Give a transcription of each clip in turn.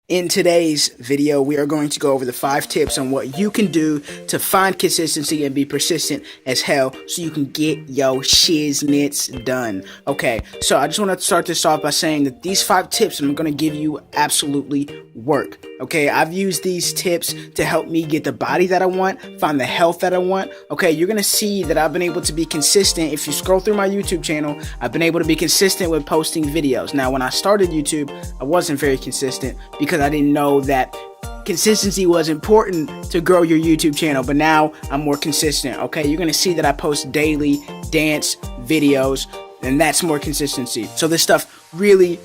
In today's video, we are going to go over the 5 tips on what you can do to find consistency and be persistent as hell so you can get your shiznits done. Okay, so I just want to start this off by saying that these 5 tips I'm going to give you absolutely work. Okay, I've used these tips to help me get the body that I want, find the health that I want. Okay, you're going to see that I've been able to be consistent. If you scroll through my YouTube channel, I've been able to be consistent with posting videos. Now, when I started YouTube, I wasn't very consistent because I didn't know that consistency was important to grow your YouTube channel, but now I'm more consistent. Okay, you're gonna see that I post daily dance videos, and that's more consistency. So this stuff really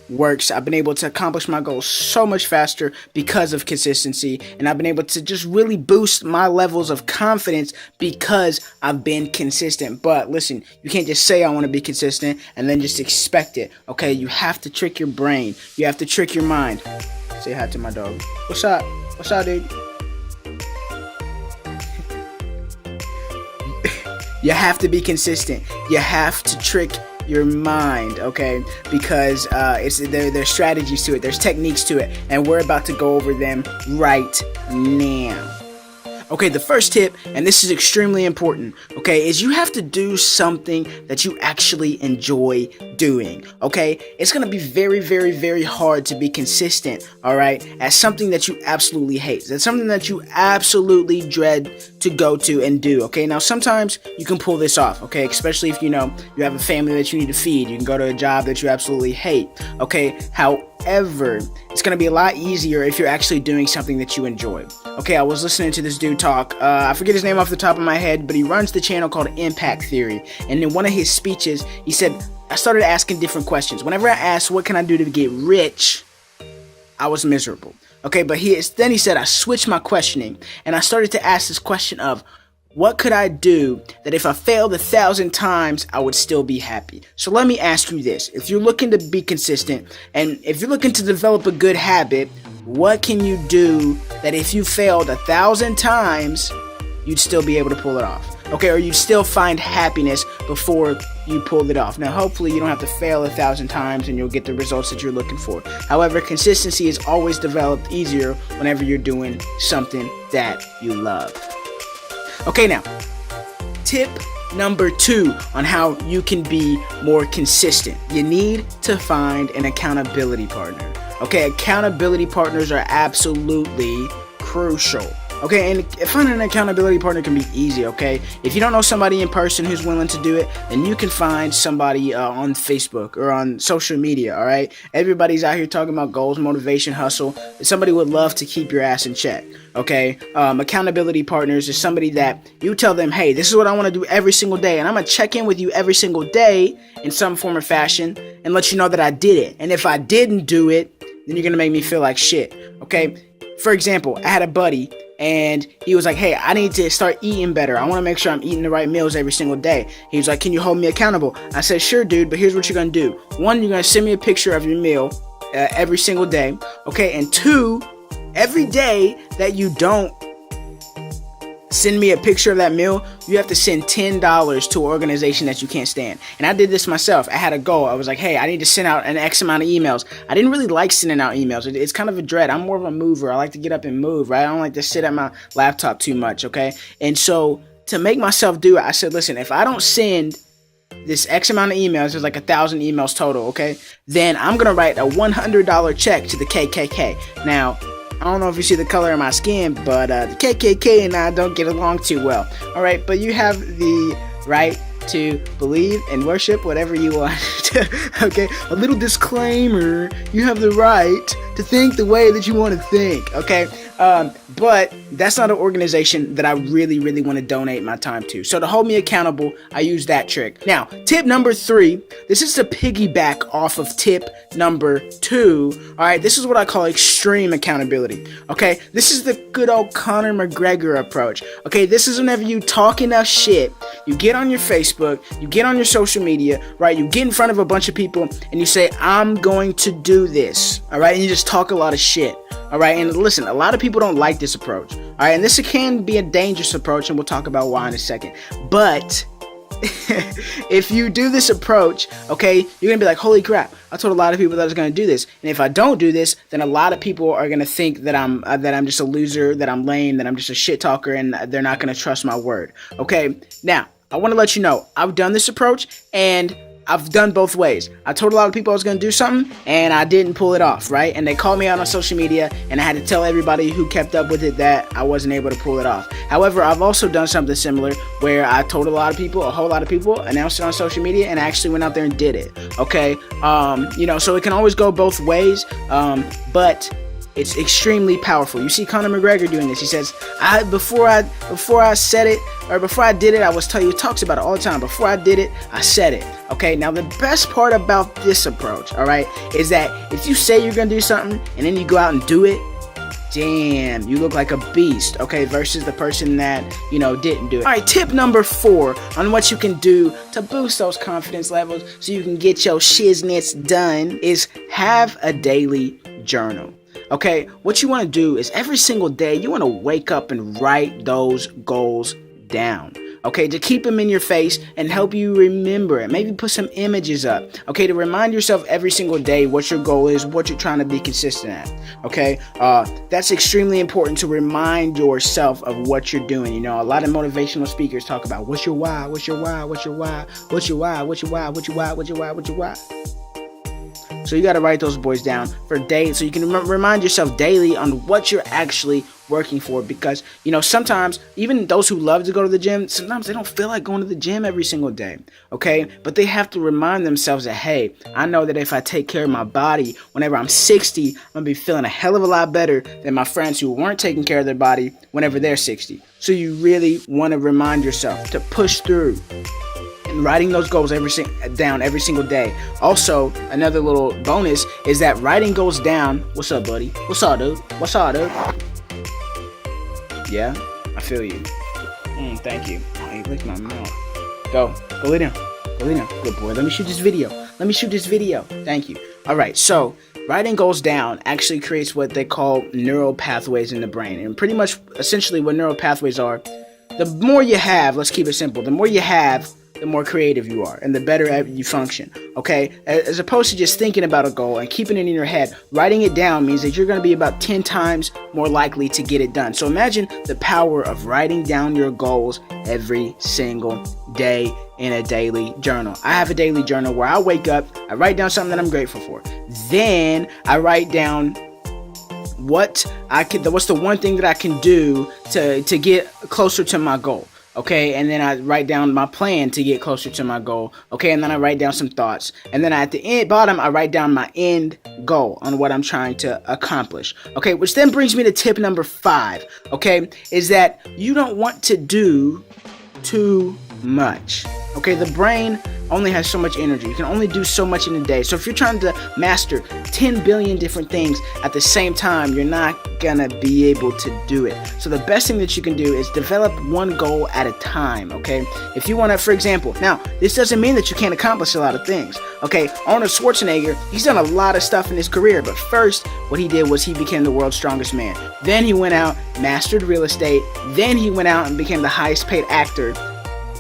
works. I've been able to accomplish my goals so much faster because of consistency, and I've been able to just really boost my levels of confidence because I've been consistent. But listen, you can't just say I want to be consistent and then just expect it. Okay, you have to trick your brain. You have to trick your mind. Say hi to my dog. What's up? What's up, dude? You have to be consistent. You have to trick your mind, okay? Because there's strategies to it. There's techniques to it. And we're about to go over them right now. Okay, the first tip, and this is extremely important, okay, is you have to do something that you actually enjoy doing, okay? It's going to be very hard to be consistent, all right, at something that you absolutely hate. That's something that you absolutely dread to go to and do, okay? Now, sometimes you can pull this off, okay, especially if, you have a family that you need to feed. You can go to a job that you absolutely hate, okay? However, it's going to be a lot easier if you're actually doing something that you enjoy. Okay, I was listening to this dude talk. I forget his name off the top of my head, but he runs the channel called Impact Theory. And in one of his speeches, he said, I started asking different questions. Whenever I asked, what can I do to get rich? I was miserable. Okay, but then he said, I switched my questioning and I started to ask this question of, what could I do that if I failed 1,000 times, I would still be happy? So let me ask you this. If you're looking to be consistent and if you're looking to develop a good habit, what can you do that if you failed 1,000 times, you'd still be able to pull it off? Okay, or you'd still find happiness before you pulled it off. Now, hopefully you don't have to fail 1,000 times and you'll get the results that you're looking for. However, consistency is always developed easier whenever you're doing something that you love. Okay, now, tip number 2 on how you can be more consistent. You need to find an accountability partner. Okay, accountability partners are absolutely crucial. Okay, and finding an accountability partner can be easy, okay? If you don't know somebody in person who's willing to do it, then you can find somebody on Facebook or on social media, all right? Everybody's out here talking about goals, motivation, hustle. Somebody would love to keep your ass in check, okay? Accountability partners is somebody that you tell them, hey, this is what I want to do every single day, and I'm going to check in with you every single day in some form or fashion and let you know that I did it. And if I didn't do it, then you're going to make me feel like shit, okay? For example, I had a buddy, and he was like, hey, I need to start eating better. I want to make sure I'm eating the right meals every single day. He was like, can you hold me accountable? I said, sure, dude, but here's what you're going to do. 1, you're going to send me a picture of your meal every single day. Okay, and 2, every day that you don't send me a picture of that meal, you have to send $10 to an organization that you can't stand. And I did this myself. I had a goal. I was like, hey, I need to send out an X amount of emails. I didn't really like sending out emails. It's kind of a dread. I'm more of a mover. I like to get up and move, right? I don't like to sit at my laptop too much, okay? And so to make myself do it, I said, listen, if I don't send this X amount of emails, there's like 1,000 emails total, okay? Then I'm going to write a $100 check to the KKK. Now, I don't know if you see the color of my skin, but the KKK and I don't get along too well. All right, but you have the right to believe and worship whatever you want. Okay, a little disclaimer: you have the right to think the way that you want to think. Okay, but that's not an organization that I really want to donate my time to. So to hold me accountable, I use that trick. Now, tip number 3. This is to piggyback off of tip number 2. All right, this is what I call extreme accountability. Okay, this is the good old Conor McGregor approach. Okay, this is whenever you talk enough shit, you get on your Facebook, you get on your social media, right? You get in front of a bunch of people and you say, I'm going to do this. All right, and you just talk a lot of shit. All right, and listen, a lot of people don't like this approach. All right, and this can be a dangerous approach, and we'll talk about why in a second. But if you do this approach, okay, you're gonna be like, holy crap, I told a lot of people that I was gonna do this, and if I don't do this, then a lot of people are gonna think that I'm just a loser, that I'm lame, that I'm just a shit talker, and they're not gonna trust my word. Okay, now I want to let you know I've done this approach, and I've done both ways. I told a lot of people I was going to do something, and I didn't pull it off, right? And they called me out on social media, and I had to tell everybody who kept up with it that I wasn't able to pull it off. However, I've also done something similar where I told a whole lot of people, announced it on social media, and actually went out there and did it, okay? So it can always go both ways, but it's extremely powerful. You see Conor McGregor doing this. He says, before I said it, or before I did it, I was telling you, he talks about it all the time. Before I did it, I said it. Okay, now the best part about this approach, all right, is that if you say you're gonna do something and then you go out and do it, damn, you look like a beast, okay, versus the person that, didn't do it. All right, tip number 4 on what you can do to boost those confidence levels so you can get your shiznits done is have a daily journal. Okay, what you want to do is every single day you want to wake up and write those goals down. Okay, to keep them in your face and help you remember it. Maybe put some images up. Okay, to remind yourself every single day what your goal is, what you're trying to be consistent at. Okay, that's extremely important to remind yourself of what you're doing. A lot of motivational speakers talk about what's your why, what's your why, what's your why, what's your why, what's your why, what's your why, what's your why, what's your why. So you got to write those boys down for days so you can remind yourself daily on what you're actually working for, because sometimes even those who love to go to the gym, sometimes they don't feel like going to the gym every single day, okay, but they have to remind themselves that, hey, I know that if I take care of my body whenever I'm 60, I'm gonna be feeling a hell of a lot better than my friends who weren't taking care of their body whenever they're 60. So you really want to remind yourself to push through and writing those goals down every single day. Also, another little bonus is that writing goals down. What's up, buddy? What's up, dude? What's up, dude? Yeah, I feel you. Thank you. Oh, he licked my mouth. Go lay down. Go lay down. Good boy. Let me shoot this video. Thank you. All right, so writing goals down actually creates what they call neural pathways in the brain. And pretty much, essentially, what neural pathways are, the more you have, let's keep it simple, the more you have, the more creative you are and the better you function, okay? As opposed to just thinking about a goal and keeping it in your head, writing it down means that you're going to be about 10 times more likely to get it done. So imagine the power of writing down your goals every single day in a daily journal. I have a daily journal where I wake up, I write down something that I'm grateful for. Then I write down what's the one thing that I can do to get closer to my goal. Okay, and then I write down my plan to get closer to my goal. Okay, and then I write down some thoughts. And then at the bottom, I write down my end goal on what I'm trying to accomplish. Okay, which then brings me to tip number 5. Okay, is that you don't want to do too much. Okay, the brain only has so much energy. You can only do so much in a day. So if you're trying to master 10 billion different things at the same time, you're not gonna be able to do it. So the best thing that you can do is develop one goal at a time, okay? If you wanna, for example, now, this doesn't mean that you can't accomplish a lot of things, okay? Arnold Schwarzenegger, he's done a lot of stuff in his career, but first, what he did was he became the world's strongest man. Then he went out, mastered real estate, then he went out and became the highest paid actor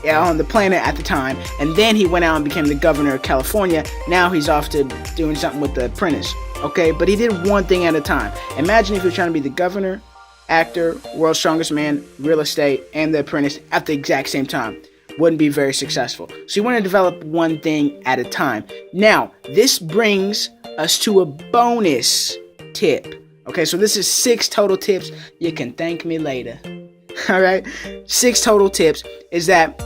on the planet at the time, and then he went out and became the governor of California. Now he's off to doing something with The Apprentice, okay? But he did one thing at a time. Imagine if you're trying to be the governor, actor, world's strongest man, real estate, and The Apprentice at the exact same time. Wouldn't be very successful. So you want to develop one thing at a time. Now, this brings us to a bonus tip. Okay, so this is 6 total tips. You can thank me later. All right, 6 total tips is that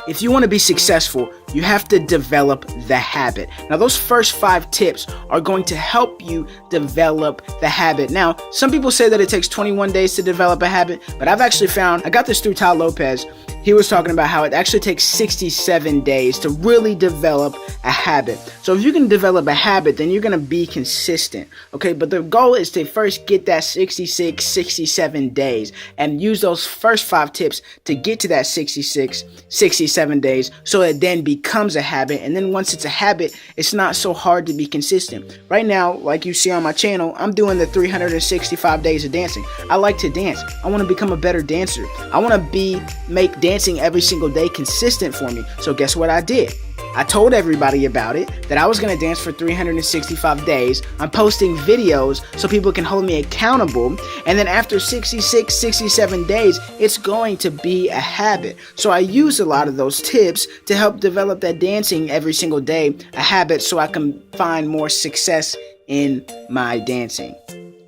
if you want to be successful, you have to develop the habit. Now, those first 5 tips are going to help you develop the habit. Now, some people say that it takes 21 days to develop a habit, but I've actually found, I got this through Ty Lopez. He was talking about how it actually takes 67 days to really develop a habit. So if you can develop a habit, then you're going to be consistent, okay? But the goal is to first get that 66, 67 days and use those first 5 tips to get to that 66, 67 days so it then becomes a habit. And then once it's a habit, it's not so hard to be consistent. Right now, like you see on my channel, I'm doing the 365 days of dancing. I like to dance. I want to become a better dancer. I want to make dance dancing every single day consistent for me. So guess what I did? I told everybody about it, that I was going to dance for 365 days. I'm posting videos so people can hold me accountable. And then after 66, 67 days, it's going to be a habit. So I use a lot of those tips to help develop that dancing every single day, a habit, so I can find more success in my dancing.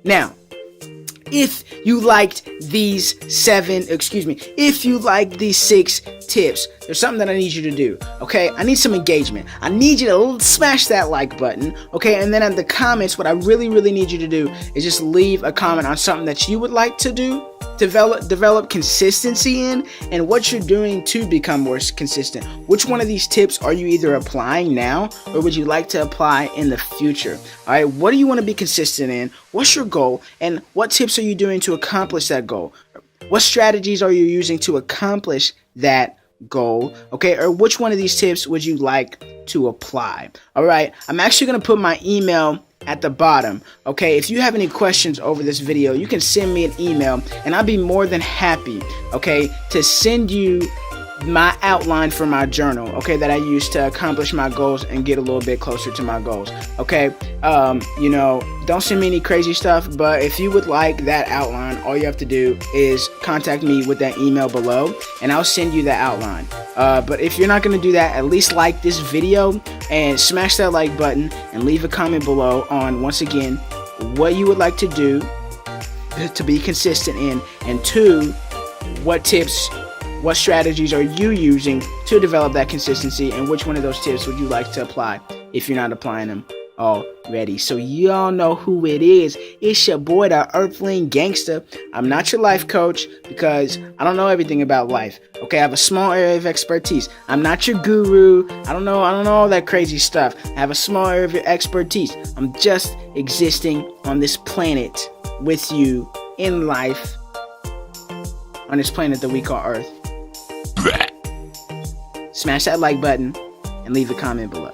Now, if you liked these if you liked these 6 tips, there's something that I need you to do, okay? I need some engagement. I need you to smash that like button, okay? And then in the comments, what I really need you to do is just leave a comment on something that you would like to do, develop consistency in, and what you're doing to become more consistent. Which one of these tips are you either applying now, or would you like to apply in the future? All right, what do you want to be consistent in? What's your goal? And what tips are you doing to accomplish that goal? What strategies are you using to accomplish that goal? Okay, or which one of these tips would you like to apply? All right, I'm actually going to put my email at the bottom. Okay, if you have any questions over this video, you can send me an email, and I'll be more than happy, okay, to send you my outline for my journal, okay, that I use to accomplish my goals and get a little bit closer to my goals. Okay, don't send me any crazy stuff, but if you would like that outline, all you have to do is contact me with that email below, and I'll send you that outline. But if you're not going to do that, at least like this video and smash that like button and leave a comment below on, once again, what you would like to do to be consistent in, and 2, what strategies are you using to develop that consistency, and which one of those tips would you like to apply if you're not applying them already? So y'all know who it is. It's your boy, the Earthling Gangster. I'm not your life coach because I don't know everything about life. Okay, I have a small area of expertise. I'm not your guru. I don't know all that crazy stuff. I have a small area of expertise. I'm just existing on this planet with you in life, on this planet that we call Earth. Smash that like button and leave a comment below.